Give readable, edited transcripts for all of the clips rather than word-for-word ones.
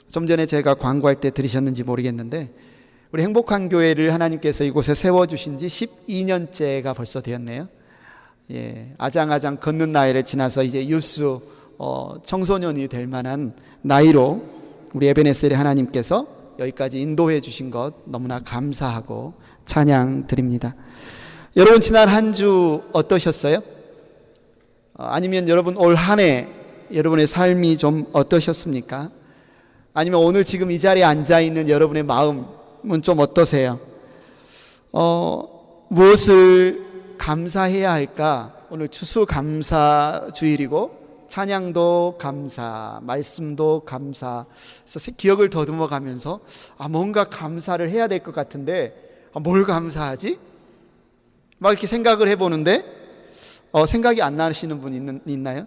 좀 전에 제가 광고할 때 들으셨는지 모르겠는데 우리 행복한 교회를 하나님께서 이곳에 세워주신 지 12년째가 벌써 되었네요. 예, 아장아장 걷는 나이를 지나서 이제 유스 청소년이 될 만한 나이로 우리 에베네셀의 하나님께서 여기까지 인도해 주신 것 너무나 감사하고 찬양 드립니다. 여러분 지난 한 주 어떠셨어요? 아니면 여러분 올 한 해 여러분의 삶이 좀 어떠셨습니까? 아니면 오늘 지금 이 자리에 앉아있는 여러분의 마음은 좀 어떠세요? 무엇을 감사해야 할까? 오늘 추수감사주일이고 찬양도 감사, 말씀도 감사. 그래서 기억을 더듬어 가면서 뭔가 감사를 해야 될 것 같은데 뭘 감사하지? 막 이렇게 생각을 해보는데 생각이 안 나시는 분 있나요?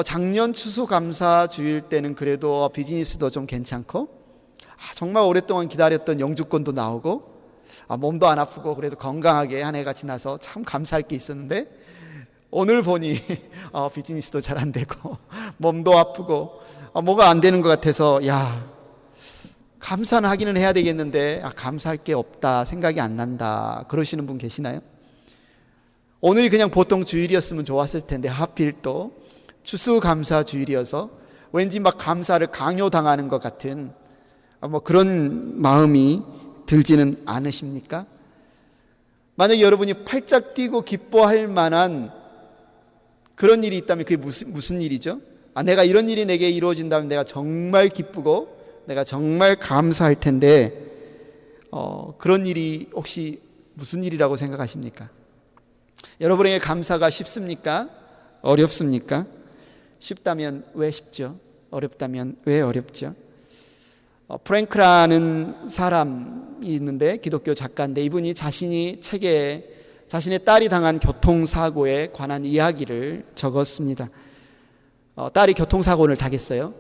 작년 추수감사주일 때는 그래도 비즈니스도 좀 괜찮고 정말 오랫동안 기다렸던 영주권도 나오고 몸도 안 아프고 그래도 건강하게 한 해가 지나서 참 감사할 게 있었는데 오늘 보니 비즈니스도 잘 안 되고 몸도 아프고 뭐가 안 되는 것 같아서 감사는 하기는 해야 되겠는데 감사할 게 없다, 생각이 안 난다 그러시는 분 계시나요? 오늘이 그냥 보통 주일이었으면 좋았을 텐데 하필 또 추수감사주일이어서 왠지 막 감사를 강요당하는 것 같은 그런 마음이 들지는 않으십니까? 만약에 여러분이 팔짝 뛰고 기뻐할 만한 그런 일이 있다면 그게 무슨 일이죠? 내가 이런 일이 내게 이루어진다면 내가 정말 기쁘고 내가 정말 감사할 텐데 그런 일이 혹시 무슨 일이라고 생각하십니까? 여러분에게 감사가 쉽습니까? 어렵습니까? 쉽다면 왜 쉽죠? 어렵다면 왜 어렵죠? 프랭크라는 사람이 있는데 기독교 작가인데 이분이 자신이 책에 자신의 딸이 당한 교통사고에 관한 이야기를 적었습니다. 딸이 교통사고를 당했어요.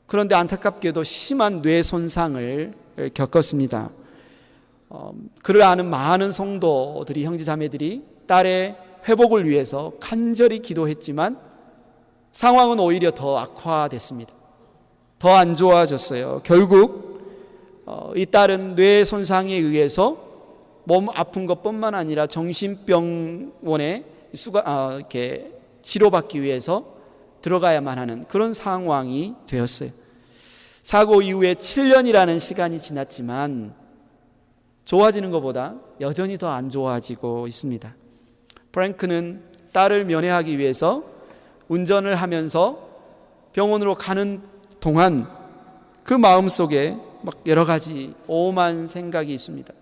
그런데 안타깝게도 심한 뇌 손상을 겪었습니다. 그를 아는 많은 성도들이 형제자매들이 딸의 회복을 위해서 간절히 기도했지만 상황은 오히려 더 악화됐습니다. 더 안 좋아졌어요. 결국 이 딸은 뇌 손상에 의해서 몸 아픈 것뿐만 아니라 정신병원에 이렇게 치료받기 위해서 들어가야만 하는 그런 상황이 되었어요. 사고 이후에 7년이라는 시간이 지났지만 좋아지는 것보다 여전히 더 안 좋아지고 있습니다. 프랭크는 딸을 면회하기 위해서 운전을 하면서 병원으로 가는 동안 그 마음속에 막 여러 가지 오만 생각이 있습니다.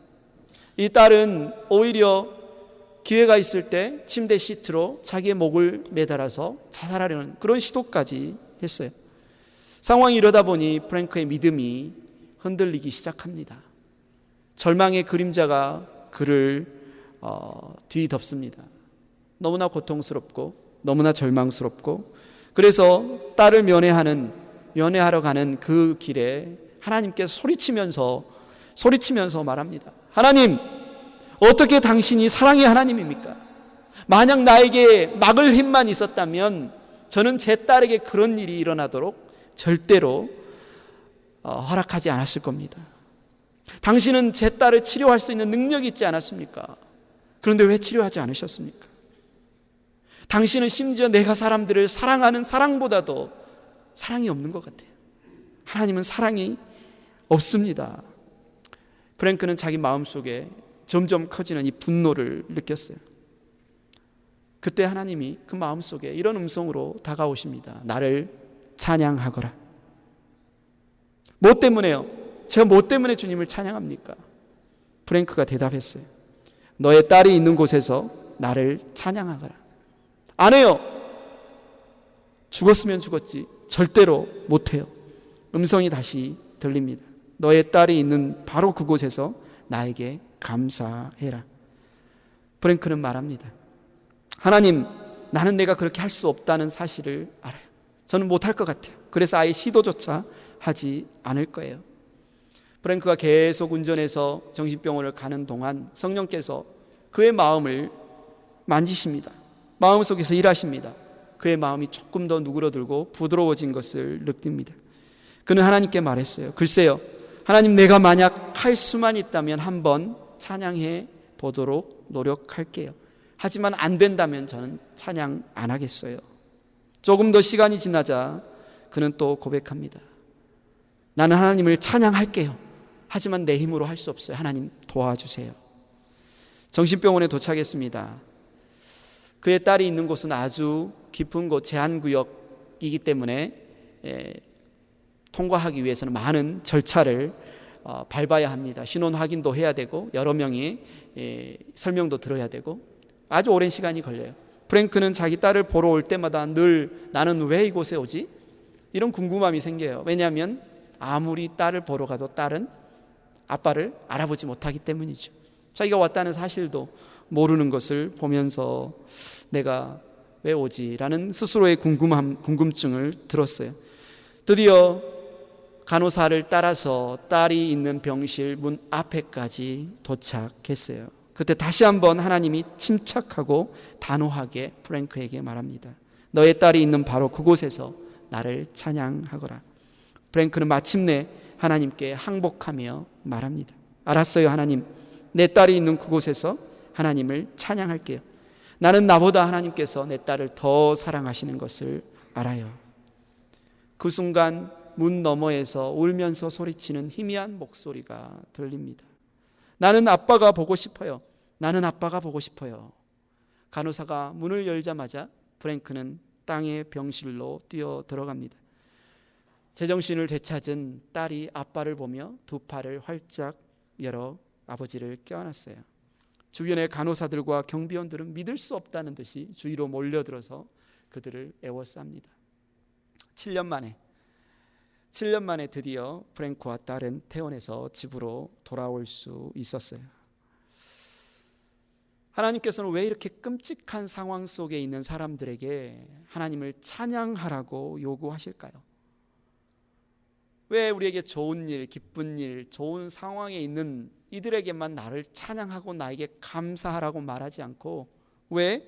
이 딸은 오히려 기회가 있을 때 침대 시트로 자기의 목을 매달아서 자살하려는 그런 시도까지 했어요. 상황이 이러다 보니 프랭크의 믿음이 흔들리기 시작합니다. 절망의 그림자가 그를 뒤덮습니다. 너무나 고통스럽고 너무나 절망스럽고 그래서 딸을 면회하러 가는 그 길에 하나님께서 소리치면서 말합니다. 하나님, 어떻게 당신이 사랑의 하나님입니까? 만약 나에게 막을 힘만 있었다면 저는 제 딸에게 그런 일이 일어나도록 절대로 허락하지 않았을 겁니다. 당신은 제 딸을 치료할 수 있는 능력이 있지 않았습니까? 그런데 왜 치료하지 않으셨습니까? 당신은 심지어 내가 사람들을 사랑하는 사랑보다도 사랑이 없는 것 같아요. 하나님은 사랑이 없습니다. 프랭크는 자기 마음속에 점점 커지는 이 분노를 느꼈어요. 그때 하나님이 그 마음속에 이런 음성으로 다가오십니다. 나를 찬양하거라. 뭐 때문에요? 제가 뭐 때문에 주님을 찬양합니까? 프랭크가 대답했어요. 너의 딸이 있는 곳에서 나를 찬양하거라. 안 해요. 죽었으면 죽었지 절대로 못해요. 음성이 다시 들립니다. 너의 딸이 있는 바로 그곳에서 나에게 감사해라. 프랭크는 말합니다. 하나님, 나는 내가 그렇게 할 수 없다는 사실을 알아요. 저는 못할 것 같아요. 그래서 아예 시도조차 하지 않을 거예요. 프랭크가 계속 운전해서 정신병원을 가는 동안 성령께서 그의 마음을 만지십니다. 마음속에서 일하십니다. 그의 마음이 조금 더 누그러들고 부드러워진 것을 느낍니다. 그는 하나님께 말했어요. 글쎄요, 하나님, 내가 만약 할 수만 있다면 한번 찬양해 보도록 노력할게요. 하지만 안 된다면 저는 찬양 안 하겠어요. 조금 더 시간이 지나자 그는 또 고백합니다. 나는 하나님을 찬양할게요. 하지만 내 힘으로 할 수 없어요. 하나님 도와주세요. 정신병원에 도착했습니다. 그의 딸이 있는 곳은 아주 깊은 곳, 제한구역이기 때문에 통과하기 위해서는 많은 절차를 밟아야 합니다. 신원 확인도 해야 되고 여러 명이 설명도 들어야 되고 아주 오랜 시간이 걸려요. 프랭크는 자기 딸을 보러 올 때마다 늘 나는 왜 이곳에 오지? 이런 궁금함이 생겨요. 왜냐하면 아무리 딸을 보러 가도 딸은 아빠를 알아보지 못하기 때문이죠. 자기가 왔다는 사실도 모르는 것을 보면서 내가 왜 오지? 라는 스스로의 궁금증을 들었어요. 드디어 간호사를 따라서 딸이 있는 병실 문 앞에까지 도착했어요. 그때 다시 한번 하나님이 침착하고 단호하게 프랭크에게 말합니다. 너의 딸이 있는 바로 그곳에서 나를 찬양하거라. 프랭크는 마침내 하나님께 항복하며 말합니다. 알았어요, 하나님. 내 딸이 있는 그곳에서 하나님을 찬양할게요. 나는 나보다 하나님께서 내 딸을 더 사랑하시는 것을 알아요. 그 순간 문 너머에서 울면서 소리치는 희미한 목소리가 들립니다. 나는 아빠가 보고 싶어요. 나는 아빠가 보고 싶어요. 간호사가 문을 열자마자 프랭크는 땅의 병실로 뛰어 들어갑니다. 제정신을 되찾은 딸이 아빠를 보며 두 팔을 활짝 열어 아버지를 껴안았어요. 주변의 간호사들과 경비원들은 믿을 수 없다는 듯이 주위로 몰려들어서 그들을 애워쌉니다. 7년 만에 드디어 프랭크와 딸은 퇴원해서 집으로 돌아올 수 있었어요. 하나님께서는 왜 이렇게 끔찍한 상황 속에 있는 사람들에게 하나님을 찬양하라고 요구하실까요? 왜 우리에게 좋은 일, 기쁜 일, 좋은 상황에 있는 이들에게만 나를 찬양하고 나에게 감사하라고 말하지 않고 왜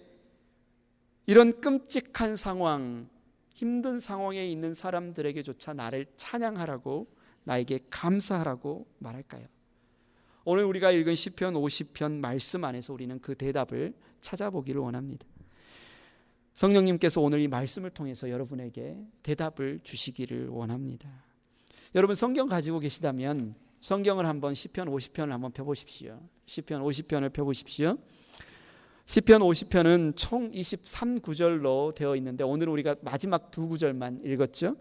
이런 끔찍한 상황, 힘든 상황에 있는 사람들에게조차 나를 찬양하라고, 나에게 감사하라고 말할까요? 오늘 우리가 읽은 시편 50편 말씀 안에서 우리는 그 대답을 찾아보기를 원합니다. 성령님께서 오늘 이 말씀을 통해서 여러분에게 대답을 주시기를 원합니다. 여러분 성경 가지고 계시다면 성경을 한번 시편 50편을 한번 펴보십시오. 시편 50편을 펴보십시오. 시편 50편은 총 23구절로 되어 있는데 오늘 우리가 마지막 두 구절만 읽었죠.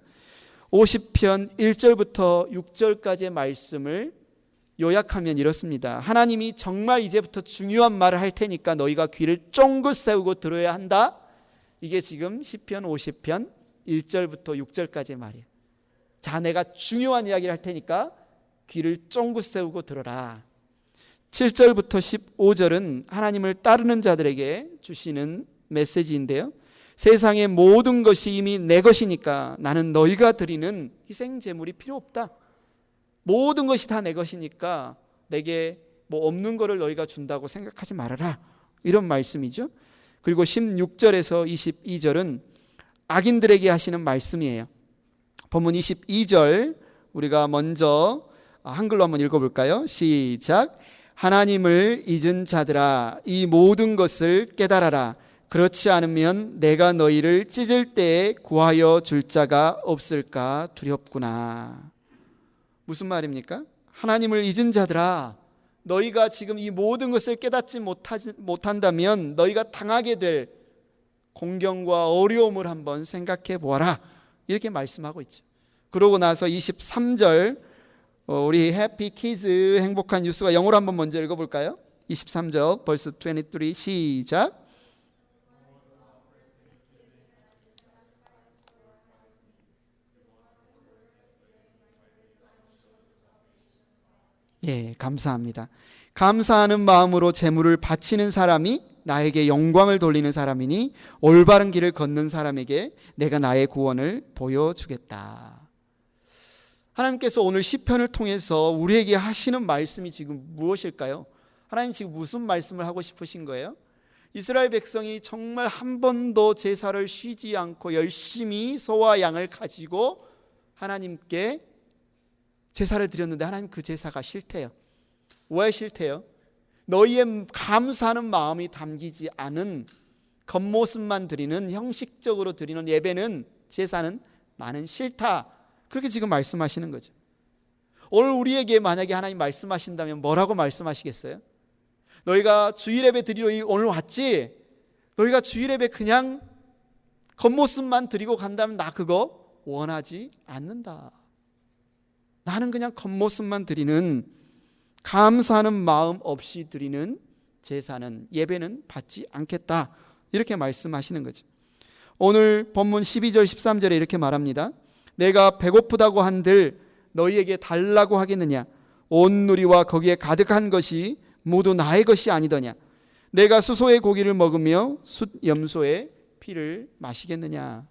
50편 1절부터 6절까지의 말씀을 요약하면 이렇습니다. 하나님이 정말 이제부터 중요한 말을 할 테니까 너희가 귀를 쫑긋 세우고 들어야 한다. 이게 지금 시편 50편 1절부터 6절까지의 말이에요. 자, 내가 중요한 이야기를 할 테니까 귀를 쫑긋 세우고 들어라. 7절부터 15절은 하나님을 따르는 자들에게 주시는 메시지인데요. 세상의 모든 것이 이미 내 것이니까 나는 너희가 드리는 희생 제물이 필요 없다. 모든 것이 다 내 것이니까 내게 뭐 없는 거를 너희가 준다고 생각하지 말아라. 이런 말씀이죠. 그리고 16절에서 22절은 악인들에게 하시는 말씀이에요. 본문 22절 우리가 먼저 한글로 한번 읽어볼까요? 시작. 하나님을 잊은 자들아 이 모든 것을 깨달아라. 그렇지 않으면 내가 너희를 찢을 때에 구하여 줄 자가 없을까 두렵구나. 무슨 말입니까? 하나님을 잊은 자들아 너희가 지금 이 모든 것을 깨닫지 못한다면 너희가 당하게 될 공경과 어려움을 한번 생각해 보아라. 이렇게 말씀하고 있죠. 그러고 나서 23절 우리 해피 키즈 행복한 뉴스가 영어로 한번 먼저 읽어볼까요? 23절 벌써 23 시작. 예, 감사합니다. 감사하는 마음으로 제물을 바치는 사람이 나에게 영광을 돌리는 사람이니 올바른 길을 걷는 사람에게 내가 나의 구원을 보여주겠다. 하나님께서 오늘 시편을 통해서 우리에게 하시는 말씀이 지금 무엇일까요? 하나님 지금 무슨 말씀을 하고 싶으신 거예요? 이스라엘 백성이 정말 한 번도 제사를 쉬지 않고 열심히 소와 양을 가지고 하나님께 제사를 드렸는데 하나님 그 제사가 싫대요. 왜 싫대요? 너희의 감사하는 마음이 담기지 않은 겉모습만 드리는, 형식적으로 드리는 예배는, 제사는 나는 싫다. 그렇게 지금 말씀하시는 거죠. 오늘 우리에게 만약에 하나님 말씀하신다면 뭐라고 말씀하시겠어요? 너희가 주일 예배 드리러 오늘 왔지? 너희가 주일 예배 그냥 겉모습만 드리고 간다면 나 그거 원하지 않는다. 나는 그냥 겉모습만 드리는, 감사하는 마음 없이 드리는 제사는, 예배는 받지 않겠다. 이렇게 말씀하시는 거죠. 오늘 본문 12절 13절에 이렇게 말합니다. 내가 배고프다고 한들 너희에게 달라고 하겠느냐? 온 누리와 거기에 가득한 것이 모두 나의 것이 아니더냐? 내가 수소의 고기를 먹으며 숫 염소의 피를 마시겠느냐?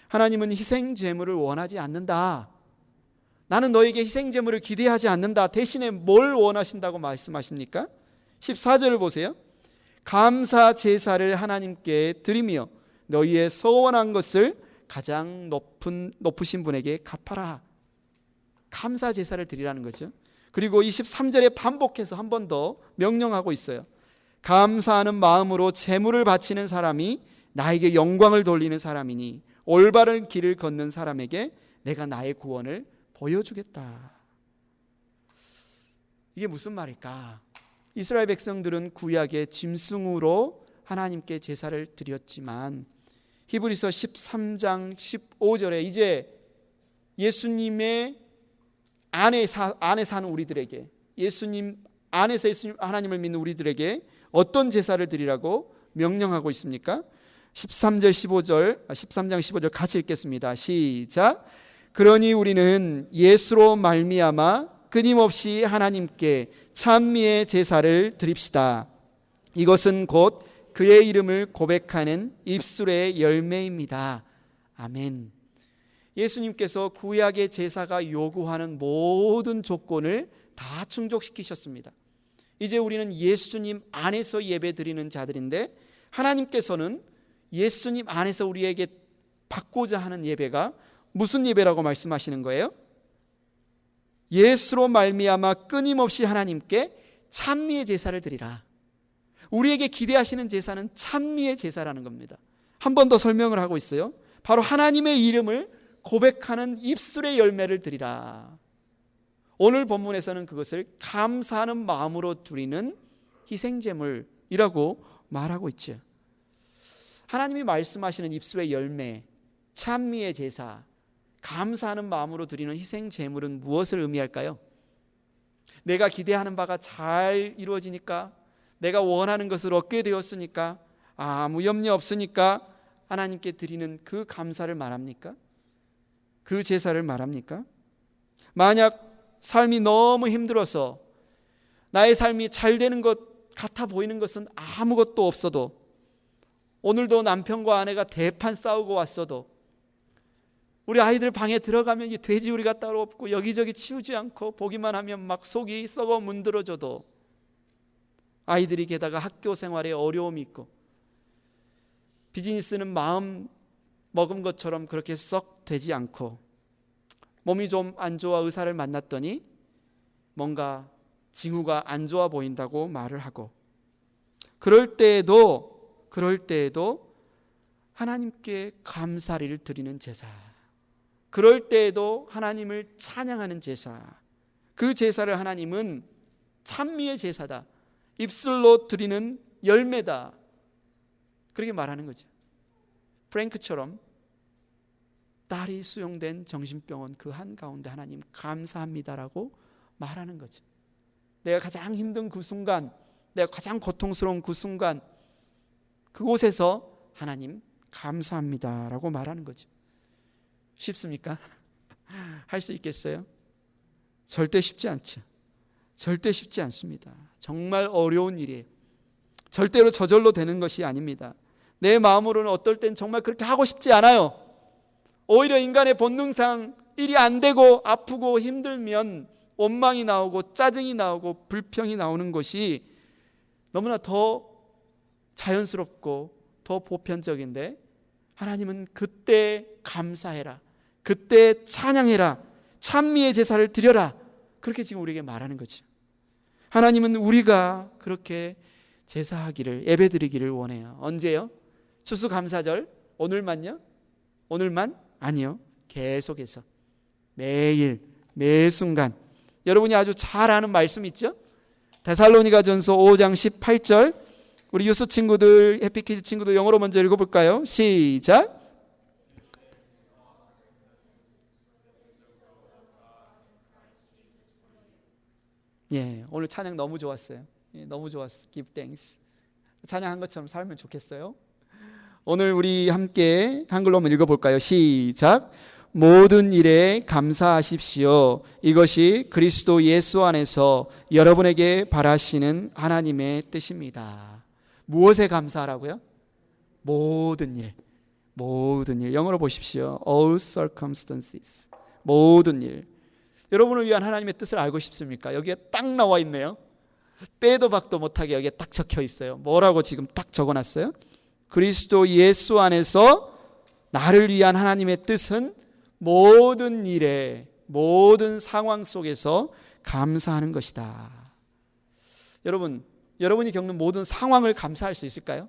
하나님은 희생 제물을 원하지 않는다. 나는 너에게 희생 제물을 기대하지 않는다. 대신에 뭘 원하신다고 말씀하십니까? 14절을 보세요. 감사 제사를 하나님께 드리며 너희의 서원한 것을 가장 높으신 분에게 갚아라. 감사 제사를 드리라는 거죠. 그리고 23절에 반복해서 한 번 더 명령하고 있어요. 감사하는 마음으로 제물을 바치는 사람이 나에게 영광을 돌리는 사람이니 올바른 길을 걷는 사람에게 내가 나의 구원을 보여주겠다. 이게 무슨 말일까? 이스라엘 백성들은 구약의 짐승으로 하나님께 제사를 드렸지만 히브리서 13장 15절에 이제 예수님의 안에 사는 우리들에게, 예수님 안에서 하나님을 믿는 우리들에게 어떤 제사를 드리라고 명령하고 있습니까? 13장 15절 같이 읽겠습니다. 시작. 그러니 우리는 예수로 말미암아 끊임없이 하나님께 찬미의 제사를 드립시다. 이것은 곧 그의 이름을 고백하는 입술의 열매입니다. 아멘. 예수님께서 구약의 제사가 요구하는 모든 조건을 다 충족시키셨습니다. 이제 우리는 예수님 안에서 예배 드리는 자들인데 하나님께서는 예수님 안에서 우리에게 받고자 하는 예배가 무슨 예배라고 말씀하시는 거예요? 예수로 말미암아 끊임없이 하나님께 찬미의 제사를 드리라. 우리에게 기대하시는 제사는 찬미의 제사라는 겁니다. 한 번 더 설명을 하고 있어요. 바로 하나님의 이름을 고백하는 입술의 열매를 드리라. 오늘 본문에서는 그것을 감사하는 마음으로 드리는 희생제물이라고 말하고 있죠. 하나님이 말씀하시는 입술의 열매, 찬미의 제사, 감사하는 마음으로 드리는 희생제물은 무엇을 의미할까요? 내가 기대하는 바가 잘 이루어지니까, 내가 원하는 것을 얻게 되었으니까, 아무 염려 없으니까 하나님께 드리는 그 감사를 말합니까? 그 제사를 말합니까? 만약 삶이 너무 힘들어서 나의 삶이 잘 되는 것 같아 보이는 것은 아무것도 없어도, 오늘도 남편과 아내가 대판 싸우고 왔어도, 우리 아이들 방에 들어가면 이 돼지우리가 따로 없고 여기저기 치우지 않고 보기만 하면 막 속이 썩어 문드러져도, 아이들이 게다가 학교 생활에 어려움이 있고 비즈니스는 마음 먹은 것처럼 그렇게 썩 되지 않고, 몸이 좀 안 좋아 의사를 만났더니 뭔가 징후가 안 좋아 보인다고 말을 하고, 그럴 때에도 하나님께 감사를 드리는 제사, 그럴 때에도 하나님을 찬양하는 제사, 그 제사를 하나님은 찬미의 제사다, 입술로 드리는 열매다, 그렇게 말하는 거죠. 프랭크처럼 딸이 수용된 정신병원 그 한가운데 하나님 감사합니다라고 말하는 거죠. 내가 가장 힘든 그 순간, 내가 가장 고통스러운 그 순간, 그곳에서 하나님 감사합니다라고 말하는 거죠. 쉽습니까? 할 수 있겠어요? 절대 쉽지 않죠. 절대 쉽지 않습니다. 정말 어려운 일이에요. 절대로 저절로 되는 것이 아닙니다. 내 마음으로는 어떨 땐 정말 그렇게 하고 싶지 않아요. 오히려 인간의 본능상 일이 안 되고 아프고 힘들면 원망이 나오고 짜증이 나오고 불평이 나오는 것이 너무나 더 자연스럽고 더 보편적인데, 하나님은 그때 감사해라, 그때 찬양해라, 찬미의 제사를 드려라. 그렇게 지금 우리에게 말하는 거죠. 하나님은 우리가 그렇게 제사하기를, 예배드리기를 원해요. 언제요? 추수감사절 오늘만요? 오늘만? 아니요. 계속해서 매일 매 순간. 여러분이 아주 잘 아는 말씀 있죠? 데살로니가전서 5장 18절. 우리 유스 친구들, 해피키즈 친구들 영어로 먼저 읽어볼까요? 시작. 예, 오늘 찬양 너무 좋았어요. 예, 너무 좋았어. Give thanks. 찬양한 것처럼 살면 좋겠어요. 오늘 우리 함께 한글로 한번 읽어볼까요? 시작. 모든 일에 감사하십시오. 이것이 그리스도 예수 안에서 여러분에게 바라시는 하나님의 뜻입니다. 무엇에 감사하라고요? 모든 일. 모든 일. 영어로 보십시오. All circumstances. 모든 일. 여러분을 위한 하나님의 뜻을 알고 싶습니까? 여기에 딱 나와 있네요. 빼도 박도 못하게 여기에 딱 적혀 있어요. 뭐라고 지금 딱 적어놨어요? 그리스도 예수 안에서 나를 위한 하나님의 뜻은 모든 일에, 모든 상황 속에서 감사하는 것이다. 여러분, 여러분이 겪는 모든 상황을 감사할 수 있을까요?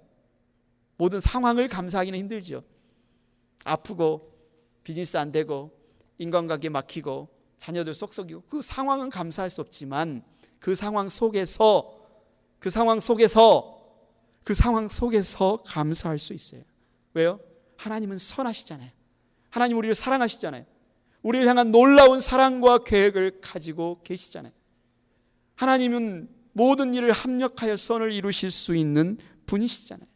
모든 상황을 감사하기는 힘들죠. 아프고 비즈니스 안 되고 인간관계 막히고 자녀들 쏙쏙이고 그 상황은 감사할 수 없지만 그 상황 속에서 감사할 수 있어요. 왜요? 하나님은 선하시잖아요. 하나님 우리를 사랑하시잖아요. 우리를 향한 놀라운 사랑과 계획을 가지고 계시잖아요. 하나님은 모든 일을 합력하여 선을 이루실 수 있는 분이시잖아요.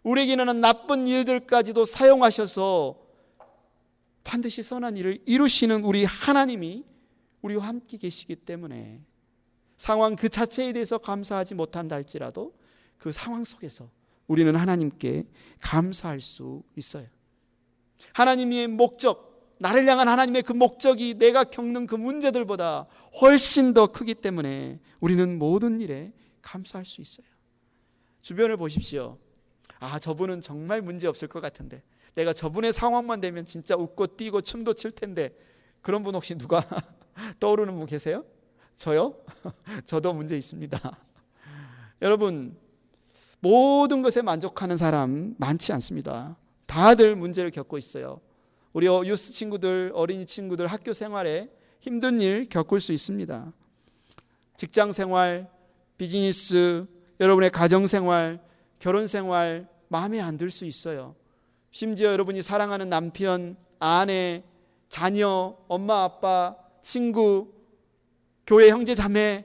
우리에게는 나쁜 일들까지도 사용하셔서 반드시 선한 일을 이루시는 우리 하나님이 우리와 함께 계시기 때문에 상황 그 자체에 대해서 감사하지 못한다 할지라도 그 상황 속에서 우리는 하나님께 감사할 수 있어요. 하나님의 목적, 나를 향한 하나님의 그 목적이 내가 겪는 그 문제들보다 훨씬 더 크기 때문에 우리는 모든 일에 감사할 수 있어요. 주변을 보십시오. 아, 저분은 정말 문제 없을 것 같은데 내가 저분의 상황만 되면 진짜 웃고 뛰고 춤도 출 텐데 그런 분 혹시 누가 떠오르는 분 계세요? 저요? 저도 문제 있습니다. 여러분, 모든 것에 만족하는 사람 많지 않습니다. 다들 문제를 겪고 있어요. 우리 유스 친구들, 어린이 친구들 학교 생활에 힘든 일 겪을 수 있습니다. 직장 생활, 비즈니스, 여러분의 가정 생활, 결혼 생활 마음에 안 들 수 있어요. 심지어 여러분이 사랑하는 남편, 아내, 자녀, 엄마, 아빠, 친구, 교회 형제 자매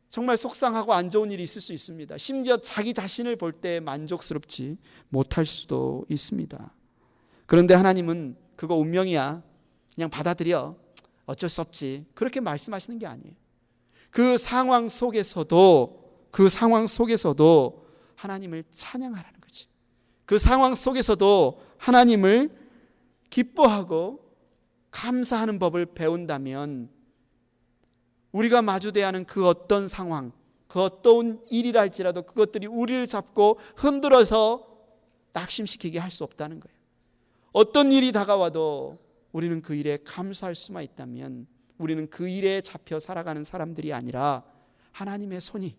정말 속상하고 안 좋은 일이 있을 수 있습니다. 심지어 자기 자신을 볼 때 만족스럽지 못할 수도 있습니다. 그런데 하나님은 그거 운명이야. 그냥 받아들여. 어쩔 수 없지. 그렇게 말씀하시는 게 아니에요. 그 상황 속에서도 하나님을 찬양하라는 거지. 그 상황 속에서도 하나님을 기뻐하고 감사하는 법을 배운다면 우리가 마주대야 하는 그 어떤 상황, 그 어떤 일이라 할지라도 그것들이 우리를 잡고 흔들어서 낙심시키게 할 수 없다는 거예요. 어떤 일이 다가와도 우리는 그 일에 감사할 수만 있다면 우리는 그 일에 잡혀 살아가는 사람들이 아니라 하나님의 손이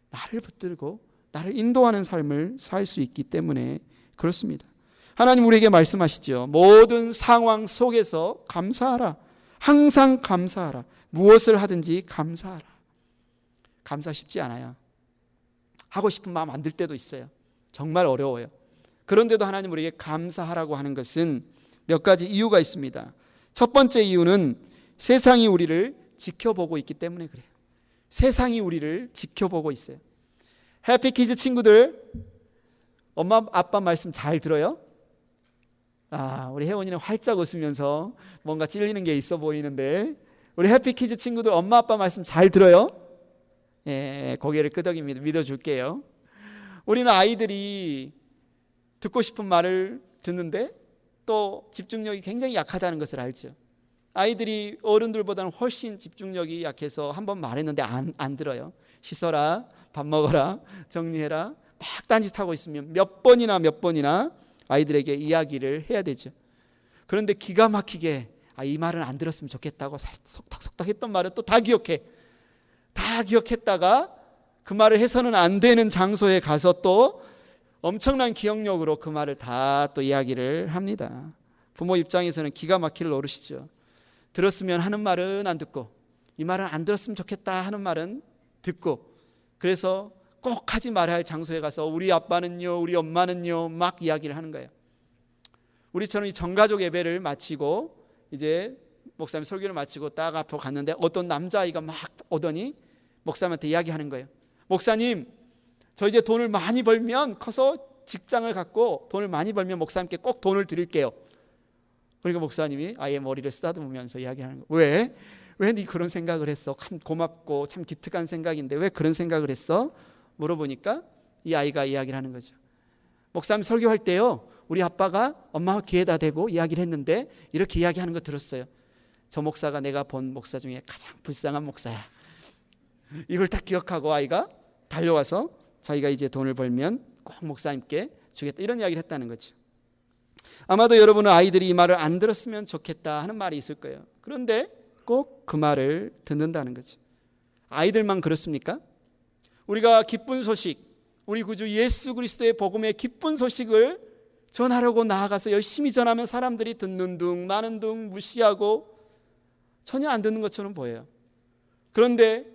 나를 붙들고 나를 인도하는 삶을 살 수 있기 때문에 그렇습니다. 하나님 우리에게 말씀하시죠. 모든 상황 속에서 감사하라. 항상 감사하라. 무엇을 하든지 감사하라. 감사 쉽지 않아요. 하고 싶은 마음 안 들 때도 있어요. 정말 어려워요. 그런데도 하나님 우리에게 감사하라고 하는 것은 몇 가지 이유가 있습니다. 첫 번째 이유는 세상이 우리를 지켜보고 있기 때문에 그래요. 세상이 우리를 지켜보고 있어요. 해피키즈 친구들, 엄마 아빠 말씀 잘 들어요? 아, 우리 혜원이는 활짝 웃으면서 뭔가 찔리는 게 있어 보이는데 우리 해피키즈 친구들 엄마 아빠 말씀 잘 들어요? 예, 고개를 끄덕입니다. 믿어줄게요. 우리는 아이들이 듣고 싶은 말을 듣는데 또 집중력이 굉장히 약하다는 것을 알죠. 아이들이 어른들보다는 훨씬 집중력이 약해서 한번 말했는데 안 들어요. 씻어라, 밥 먹어라, 정리해라 막 딴짓하고 있으면 몇 번이나 아이들에게 이야기를 해야 되죠. 그런데 기가 막히게 이 말은 안 들었으면 좋겠다고 속닥속닥 했던 말은 또 다 기억해. 다 기억했다가 그 말을 해서는 안 되는 장소에 가서 또 엄청난 기억력으로 그 말을 다 또 이야기를 합니다. 부모 입장에서는 기가 막힐 노릇이죠. 들었으면 하는 말은 안 듣고, 이 말은 안 들었으면 좋겠다 하는 말은 듣고, 그래서 꼭 하지 말아야 할 장소에 가서 우리 아빠는요, 우리 엄마는요 막 이야기를 하는 거예요. 우리처럼 이 전가족 예배를 마치고 이제 목사님 설교를 마치고 딱 앞으로 갔는데 어떤 남자아이가 막 오더니 목사님한테 이야기하는 거예요. 목사님, 저 이제 돈을 많이 벌면 커서 직장을 갖고 돈을 많이 벌면 목사님께 꼭 돈을 드릴게요. 그러니까 목사님이 아예 머리를 쓰다듬으면서 이야기하는 거예요. 왜? 왜 네 그런 생각을 했어? 참 고맙고 참 기특한 생각인데 왜 그런 생각을 했어? 물어보니까 이 아이가 이야기를 하는 거죠. 목사님 설교할 때요, 우리 아빠가 엄마가 귀에다 대고 이야기를 했는데 이렇게 이야기하는 거 들었어요. 저 목사가 내가 본 목사 중에 가장 불쌍한 목사야. 이걸 딱 기억하고 아이가 달려와서 자기가 이제 돈을 벌면 꼭 목사님께 주겠다, 이런 이야기를 했다는 거죠. 아마도 여러분은 아이들이 이 말을 안 들었으면 좋겠다 하는 말이 있을 거예요. 그런데 꼭 그 말을 듣는다는 거죠. 아이들만 그렇습니까? 우리가 기쁜 소식, 우리 구주 예수 그리스도의 복음의 기쁜 소식을 전하려고 나아가서 열심히 전하면 사람들이 듣는 둥 마는 둥 무시하고 전혀 안 듣는 것처럼 보여요. 그런데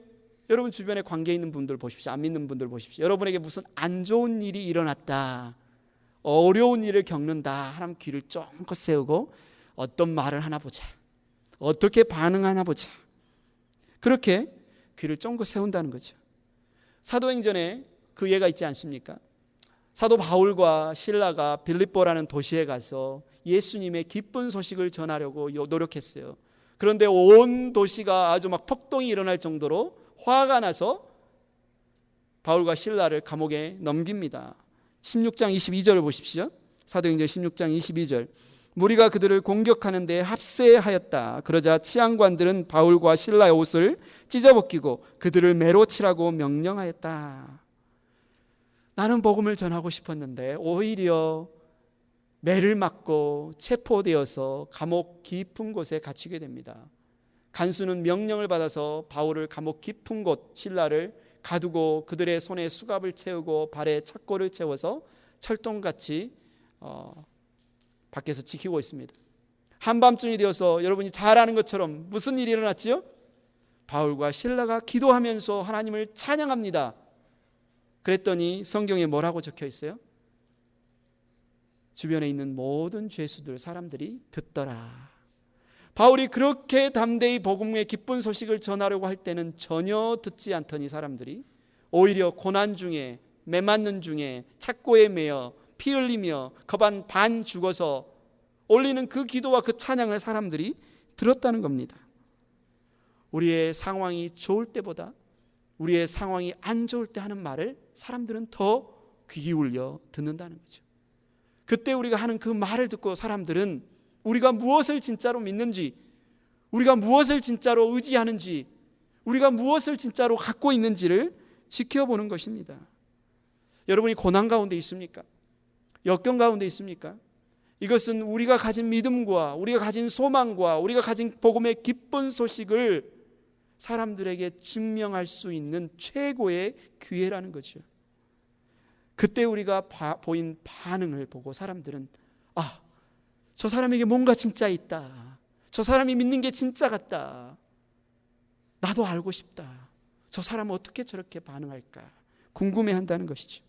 여러분 주변에 관계 있는 분들 보십시오. 안 믿는 분들 보십시오. 여러분에게 무슨 안 좋은 일이 일어났다, 어려운 일을 겪는다 하면 귀를 쫑긋 세우고 어떤 말을 하나 보자, 어떻게 반응하나 보자, 그렇게 귀를 쫑긋 세운다는 거죠. 사도행전에 그 예가 있지 않습니까? 사도 바울과 실라가 빌립보라는 도시에 가서 예수님의 기쁜 소식을 전하려고 노력했어요. 그런데 온 도시가 아주 막 폭동이 일어날 정도로 화가 나서 바울과 실라를 감옥에 넘깁니다. 16장 22절을 보십시오. 사도행전 16장 22절. 무리가 그들을 공격하는데 합세하였다. 그러자 치안관들은 바울과 실라의 옷을 찢어벗기고 그들을 매로 치라고 명령하였다. 나는 복음을 전하고 싶었는데 오히려 매를 맞고 체포되어서 감옥 깊은 곳에 갇히게 됩니다. 간수는 명령을 받아서 바울을 감옥 깊은 곳 실라를 가두고 그들의 손에 수갑을 채우고 발에 착고를 채워서 철동같이 밖에서 지키고 있습니다. 한밤중이 되어서 여러분이 잘 아는 것처럼 무슨 일이 일어났지요? 바울과 실라가 기도하면서 하나님을 찬양합니다. 그랬더니 성경에 뭐라고 적혀 있어요? 주변에 있는 모든 죄수들 사람들이 듣더라. 바울이 그렇게 담대히 복음의 기쁜 소식을 전하려고 할 때는 전혀 듣지 않더니 사람들이 오히려 고난 중에 매 맞는 중에 착고에 매여 피 흘리며 반 죽어서 올리는 그 기도와 그 찬양을 사람들이 들었다는 겁니다. 우리의 상황이 좋을 때보다 우리의 상황이 안 좋을 때 하는 말을 사람들은 더 귀 기울여 듣는다는 거죠. 그때 우리가 하는 그 말을 듣고 사람들은 우리가 무엇을 진짜로 믿는지, 우리가 무엇을 진짜로 의지하는지, 우리가 무엇을 진짜로 갖고 있는지를 지켜보는 것입니다. 여러분이 고난 가운데 있습니까? 역경 가운데 있습니까? 이것은 우리가 가진 믿음과 우리가 가진 소망과 우리가 가진 복음의 기쁜 소식을 사람들에게 증명할 수 있는 최고의 기회라는 거죠. 그때 우리가 보인 반응을 보고 사람들은 저 사람에게 뭔가 진짜 있다, 저 사람이 믿는 게 진짜 같다, 나도 알고 싶다, 저 사람은 어떻게 저렇게 반응할까 궁금해한다는 것이죠.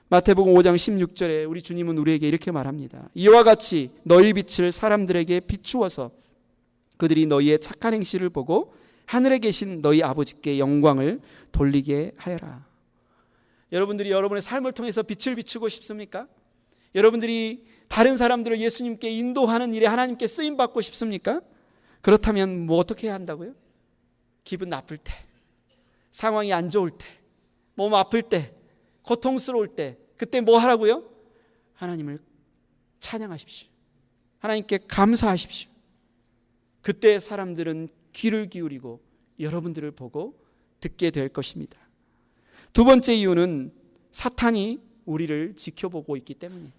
마태복음 5장 16절에 우리 주님은 우리에게 이렇게 말합니다. 이와 같이 너희 빛을 사람들에게 비추어서 그들이 너희의 착한 행실을 보고 하늘에 계신 너희 아버지께 영광을 돌리게 하여라. 여러분들이 여러분의 삶을 통해서 빛을 비추고 싶습니까? 여러분들이 다른 사람들을 예수님께 인도하는 일에 하나님께 쓰임받고 싶습니까? 그렇다면 뭐 어떻게 해야 한다고요? 기분 나쁠 때, 상황이 안 좋을 때, 몸 아플 때, 고통스러울 때, 그때 뭐 하라고요? 하나님을 찬양하십시오. 하나님께 감사하십시오. 그때 사람들은 귀를 기울이고 여러분들을 보고 듣게 될 것입니다. 두 번째 이유는 사탄이 우리를 지켜보고 있기 때문이에요.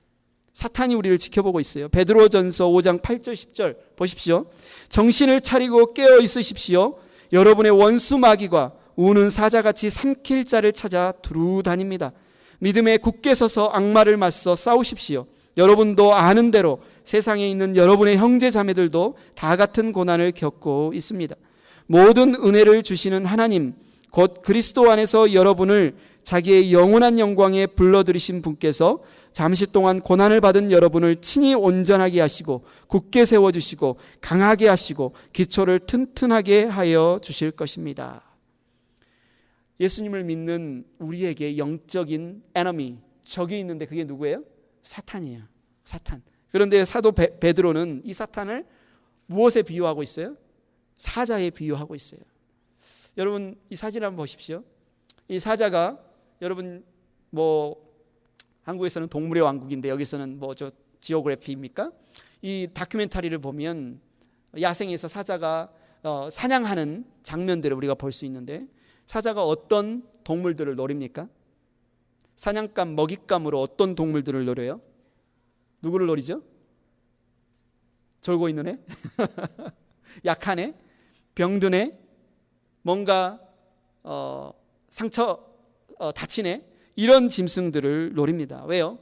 사탄이 우리를 지켜보고 있어요. 베드로전서 5장 8절 10절 보십시오. 정신을 차리고 깨어 있으십시오. 여러분의 원수 마귀가 우는 사자같이 삼킬 자를 찾아 두루 다닙니다. 믿음에 굳게 서서 악마를 맞서 싸우십시오. 여러분도 아는 대로 세상에 있는 여러분의 형제 자매들도 다 같은 고난을 겪고 있습니다. 모든 은혜를 주시는 하나님, 곧 그리스도 안에서 여러분을 자기의 영원한 영광에 불러들이신 분께서 잠시 동안 고난을 받은 여러분을 친히 온전하게 하시고 굳게 세워주시고 강하게 하시고 기초를 튼튼하게 하여 주실 것입니다. 예수님을 믿는 우리에게 영적인 에너미, 적이 있는데 그게 누구예요? 사탄이에요. 사탄. 그런데 사도 베드로는 이 사탄을 무엇에 비유하고 있어요? 사자에 비유하고 있어요. 여러분 이 사진 한번 보십시오. 이 사자가 여러분 한국에서는 동물의 왕국인데 여기서는 지오그래피입니까? 이 다큐멘터리를 보면 야생에서 사자가 사냥하는 장면들을 우리가 볼 수 있는데 사자가 어떤 동물들을 노립니까? 사냥감, 먹잇감으로 어떤 동물들을 노려요? 누구를 노리죠? 졸고 있는 애? 약한 애? 병든 애? 뭔가 상처 다친 애? 이런 짐승들을 노립니다. 왜요?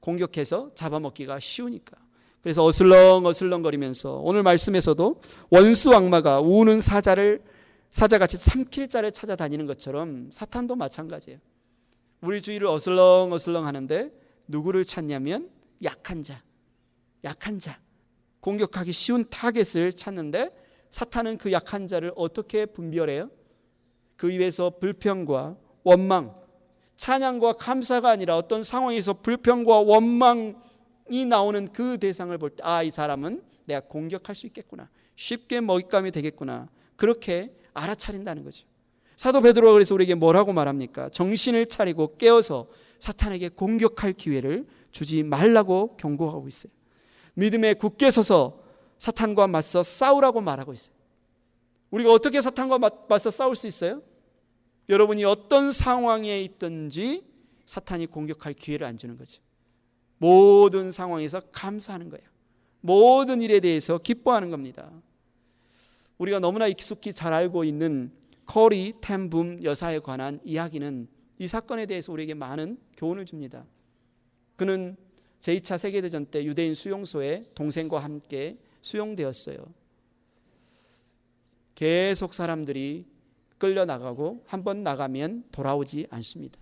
공격해서 잡아먹기가 쉬우니까. 그래서 어슬렁어슬렁거리면서 오늘 말씀에서도 원수 악마가 우는 사자같이 삼킬 자를 찾아다니는 것처럼 사탄도 마찬가지예요. 우리 주위를 어슬렁어슬렁 하는데 누구를 찾냐면 약한 자. 공격하기 쉬운 타겟을 찾는데 사탄은 그 약한 자를 어떻게 분별해요? 그 입에서 불평과 원망, 찬양과 감사가 아니라 어떤 상황에서 불평과 원망이 나오는 그 대상을 볼 때 이 사람은 내가 공격할 수 있겠구나. 쉽게 먹잇감이 되겠구나. 그렇게 알아차린다는 거죠. 사도 베드로가 그래서 우리에게 뭐라고 말합니까? 정신을 차리고 깨어서 사탄에게 공격할 기회를 주지 말라고 경고하고 있어요. 믿음에 굳게 서서 사탄과 맞서 싸우라고 말하고 있어요. 우리가 어떻게 사탄과 맞서 싸울 수 있어요? 여러분이 어떤 상황에 있든지 사탄이 공격할 기회를 안 주는 거죠. 모든 상황에서 감사하는 거예요. 모든 일에 대해서 기뻐하는 겁니다. 우리가 너무나 익숙히 잘 알고 있는 코리 텐붐 여사에 관한 이야기는 이 사건에 대해서 우리에게 많은 교훈을 줍니다. 그는 제2차 세계대전 때 유대인 수용소에 동생과 함께 수용되었어요. 계속 사람들이 끌려나가고 한번 나가면 돌아오지 않습니다.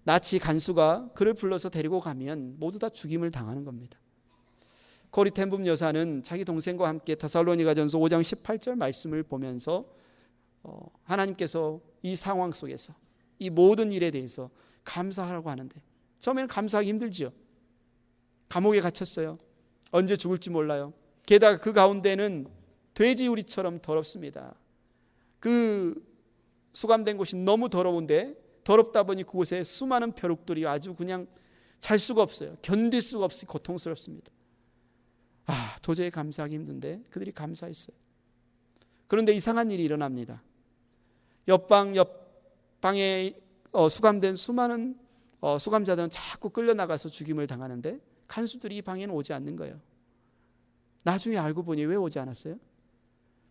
나치 간수가 그를 불러서 데리고 가면 모두 다 죽임을 당하는 겁니다. 코리 텐붐 여사는 자기 동생과 함께 데살로니가전서 5장 18절 말씀을 보면서 하나님께서 이 상황 속에서 이 모든 일에 대해서 감사하라고 하는데 처음에는 감사하기 힘들지요. 감옥에 갇혔어요. 언제 죽을지 몰라요. 게다가 그 가운데는 돼지우리처럼 더럽습니다. 그 수감된 곳이 너무 더러운데 더럽다 보니 그곳에 수많은 벼룩들이 아주 그냥 잘 수가 없어요. 견딜 수가 없이 고통스럽습니다. 도저히 감사하기 힘든데 그들이 감사했어요. 그런데 이상한 일이 일어납니다. 옆방에 수감된 수많은 수감자들은 자꾸 끌려나가서 죽임을 당하는데 간수들이 이 방에는 오지 않는 거예요. 나중에 알고 보니 왜 오지 않았어요?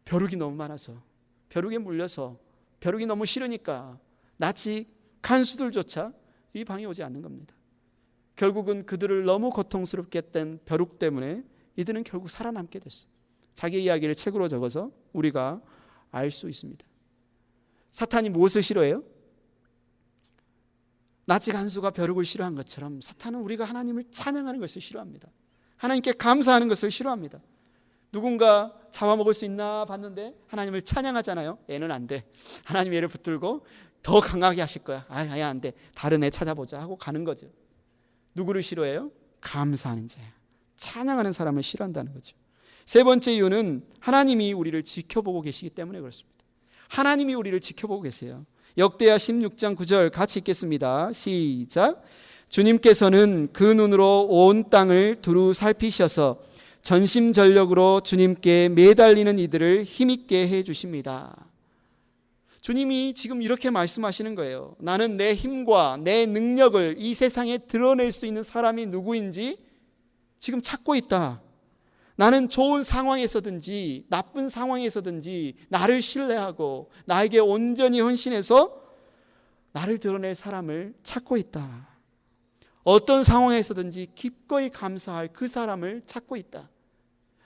벼룩이 너무 많아서, 벼룩에 물려서, 벼룩이 너무 싫으니까 나치 간수들조차 이 방에 오지 않는 겁니다. 결국은 그들을 너무 고통스럽게 했던 벼룩 때문에 이들은 결국 살아남게 됐어요. 자기 이야기를 책으로 적어서 우리가 알 수 있습니다. 사탄이 무엇을 싫어해요? 나치 간수가 벼룩을 싫어한 것처럼 사탄은 우리가 하나님을 찬양하는 것을 싫어합니다. 하나님께 감사하는 것을 싫어합니다. 누군가 잡아먹을 수 있나 봤는데 하나님을 찬양하잖아요. 얘는 안 돼. 하나님 얘를 붙들고 더 강하게 하실 거야. 얘 안 돼. 다른 애 찾아보자 하고 가는 거죠. 누구를 싫어해요? 감사하는 자야. 찬양하는 사람을 싫어한다는 거죠. 세 번째 이유는 하나님이 우리를 지켜보고 계시기 때문에 그렇습니다. 하나님이 우리를 지켜보고 계세요. 역대하 16장 9절 같이 읽겠습니다. 시작. 주님께서는 그 눈으로 온 땅을 두루 살피셔서 전심전력으로 주님께 매달리는 이들을 힘있게 해 주십니다. 주님이 지금 이렇게 말씀하시는 거예요. 나는 내 힘과 내 능력을 이 세상에 드러낼 수 있는 사람이 누구인지 지금 찾고 있다. 나는 좋은 상황에서든지 나쁜 상황에서든지 나를 신뢰하고 나에게 온전히 헌신해서 나를 드러낼 사람을 찾고 있다. 어떤 상황에서든지 기꺼이 감사할 그 사람을 찾고 있다.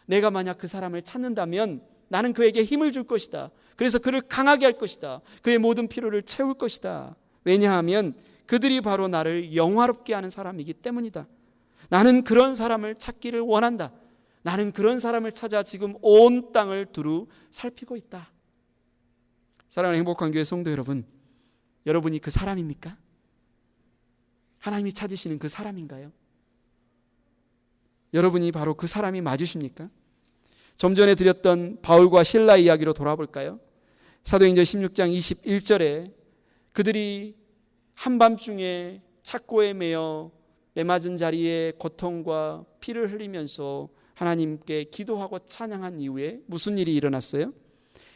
내가 만약 그 사람을 찾는다면 나는 그에게 힘을 줄 것이다. 그래서 그를 강하게 할 것이다. 그의 모든 필요를 채울 것이다. 왜냐하면 그들이 바로 나를 영화롭게 하는 사람이기 때문이다. 나는 그런 사람을 찾기를 원한다. 나는 그런 사람을 찾아 지금 온 땅을 두루 살피고 있다. 사랑하는 행복한 교회 성도 여러분, 여러분이 그 사람입니까? 하나님이 찾으시는 그 사람인가요? 여러분이 바로 그 사람이 맞으십니까? 좀 전에 드렸던 바울과 실라 이야기로 돌아볼까요? 사도행전 16장 21절에 그들이 한밤중에 착고에 매여 매맞은 자리에 고통과 피를 흘리면서 하나님께 기도하고 찬양한 이후에 무슨 일이 일어났어요?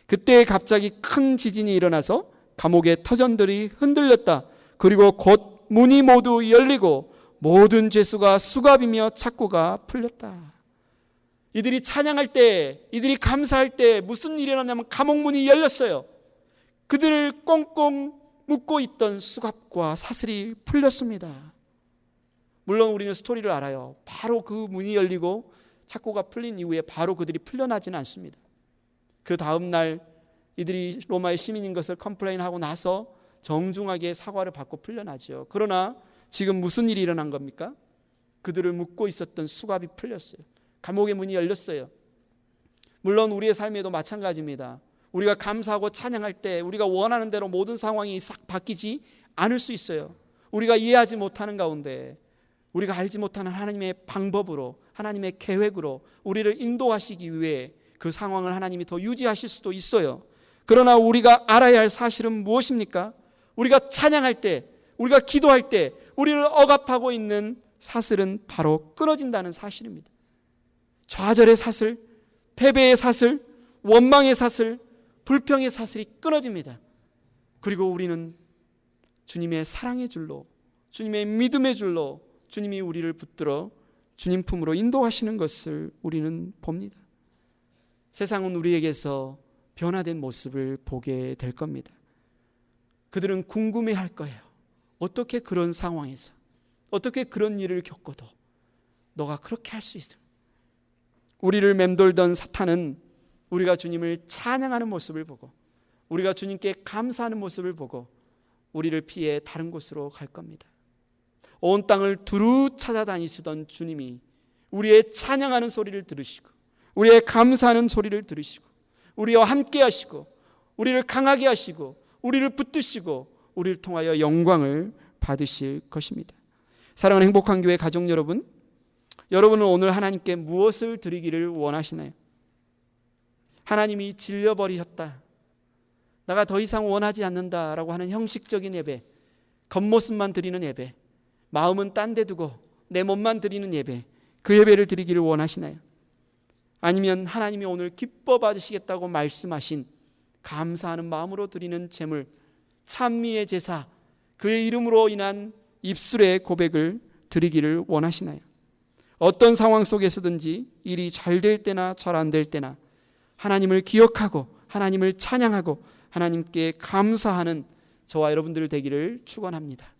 그때 갑자기 큰 지진이 일어나서 감옥의 터전들이 흔들렸다. 그리고 곧 문이 모두 열리고 모든 죄수가 수갑이며 착고가 풀렸다. 이들이 찬양할 때, 이들이 감사할 때 무슨 일이 일어나냐면 감옥문이 열렸어요. 그들을 꽁꽁 묶고 있던 수갑과 사슬이 풀렸습니다. 물론 우리는 스토리를 알아요. 바로 그 문이 열리고 착고가 풀린 이후에 바로 그들이 풀려나지는 않습니다. 그 다음 날 이들이 로마의 시민인 것을 컴플레인하고 나서 정중하게 사과를 받고 풀려나죠. 그러나 지금 무슨 일이 일어난 겁니까? 그들을 묶고 있었던 수갑이 풀렸어요. 감옥의 문이 열렸어요. 물론 우리의 삶에도 마찬가지입니다. 우리가 감사하고 찬양할 때 우리가 원하는 대로 모든 상황이 싹 바뀌지 않을 수 있어요. 우리가 이해하지 못하는 가운데 우리가 알지 못하는 하나님의 방법으로, 하나님의 계획으로 우리를 인도하시기 위해 그 상황을 하나님이 더 유지하실 수도 있어요. 그러나 우리가 알아야 할 사실은 무엇입니까? 우리가 찬양할 때, 우리가 기도할 때 우리를 억압하고 있는 사슬은 바로 끊어진다는 사실입니다. 좌절의 사슬, 패배의 사슬, 원망의 사슬, 불평의 사슬이 끊어집니다. 그리고 우리는 주님의 사랑의 줄로, 주님의 믿음의 줄로 주님이 우리를 붙들어 주님 품으로 인도하시는 것을 우리는 봅니다. 세상은 우리에게서 변화된 모습을 보게 될 겁니다. 그들은 궁금해할 거예요. 어떻게 그런 상황에서, 어떻게 그런 일을 겪어도 너가 그렇게 할 수 있어? 우리를 맴돌던 사탄은 우리가 주님을 찬양하는 모습을 보고 우리가 주님께 감사하는 모습을 보고 우리를 피해 다른 곳으로 갈 겁니다. 온 땅을 두루 찾아다니시던 주님이 우리의 찬양하는 소리를 들으시고 우리의 감사하는 소리를 들으시고 우리와 함께 하시고 우리를 강하게 하시고 우리를 붙드시고 우리를 통하여 영광을 받으실 것입니다. 사랑하는 행복한 교회 가족 여러분, 여러분은 오늘 하나님께 무엇을 드리기를 원하시나요? 하나님이 질려버리셨다, 내가 더 이상 원하지 않는다라고 하는 형식적인 예배, 겉모습만 드리는 예배, 마음은 딴 데 두고 내 몸만 드리는 예배, 그 예배를 드리기를 원하시나요? 아니면 하나님이 오늘 기뻐 받으시겠다고 말씀하신 감사하는 마음으로 드리는 제물, 찬미의 제사, 그의 이름으로 인한 입술의 고백을 드리기를 원하시나요? 어떤 상황 속에서든지 일이 잘 될 때나 잘 안 될 때나 하나님을 기억하고 하나님을 찬양하고 하나님께 감사하는 저와 여러분들 되기를 축원합니다.